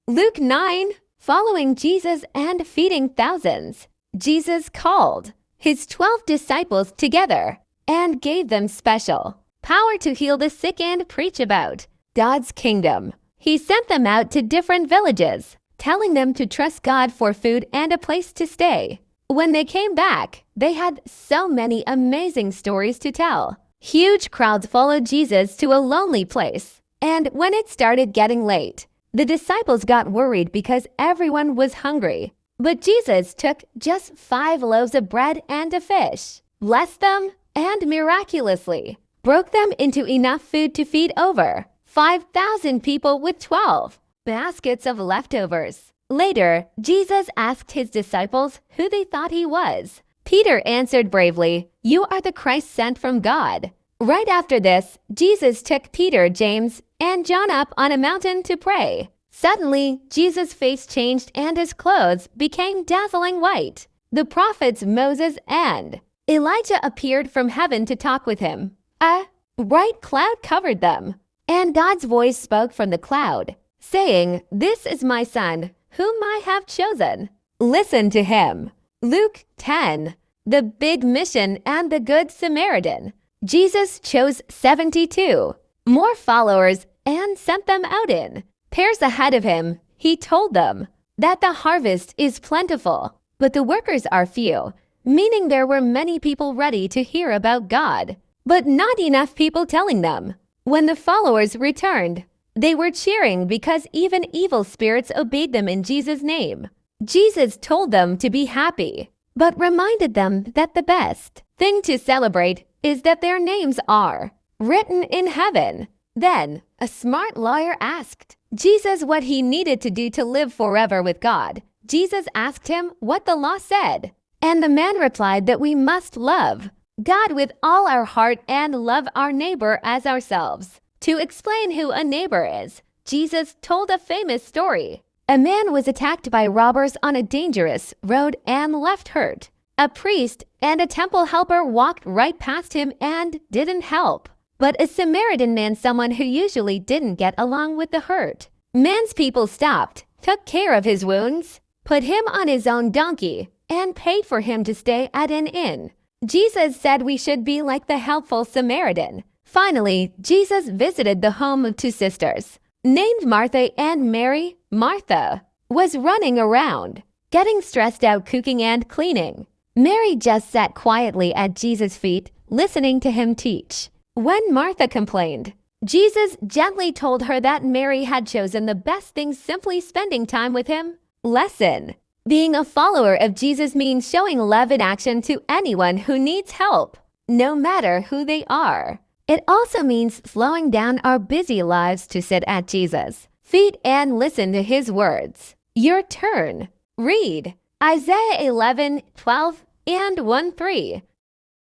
Luke 9, following Jesus and feeding thousands. Jesus called his 12 disciples together and gave them special power to heal the sick and preach about God's kingdom. He sent them out to different villages, telling them to trust God for food and a place to stay. When they came back, they had so many amazing stories to tell. Huge crowds followed Jesus to a lonely place, and when it started getting late, the disciples got worried because everyone was hungry. But Jesus took just 5 loaves of bread and a fish, blessed them, and miraculously broke them into enough food to feed over 5,000 people with 12 baskets of leftovers. Later, Jesus asked his disciples who they thought he was. Peter answered bravely, "You are the Christ sent from God." Right after this, Jesus took Peter, James, and John up on a mountain to pray. Suddenly, Jesus' face changed and his clothes became dazzling white. The prophets Moses and Elijah appeared from heaven to talk with him. A bright cloud covered them, and God's voice spoke from the cloud, saying, "This is my son, whom I have chosen. Listen to him." Luke 10, the big mission and the Good Samaritan. Jesus chose 72 more followers and sent them out in pairs ahead of him. He told them that the harvest is plentiful, but the workers are few, meaning there were many people ready to hear about God, but not enough people telling them. When the followers returned, they were cheering because even evil spirits obeyed them in Jesus' name. Jesus told them to be happy, but reminded them that the best thing to celebrate is that their names are written in heaven. Then a smart lawyer asked Jesus what he needed to do to live forever with God. Jesus asked him what the law said, and the man replied that we must love God with all our heart and love our neighbor as ourselves. To explain who a neighbor is, Jesus told a famous story. A man was attacked by robbers on a dangerous road and left hurt. A priest and a temple helper walked right past him and didn't help. But a Samaritan man, someone who usually didn't get along with the hurt man's people, stopped, took care of his wounds, put him on his own donkey, and paid for him to stay at an inn. Jesus said we should be like the helpful Samaritan. Finally, Jesus visited the home of 2 sisters named Martha and Mary. Martha was running around, getting stressed out cooking and cleaning. Mary just sat quietly at Jesus' feet, listening to him teach. When Martha complained, Jesus gently told her that Mary had chosen the best thing, simply spending time with him. Lesson: being a follower of Jesus means showing love in action to anyone who needs help, no matter who they are. It also means slowing down our busy lives to sit at Jesus' feet and listen to his words. Your turn. Read Isaiah 11:12 and 1:3.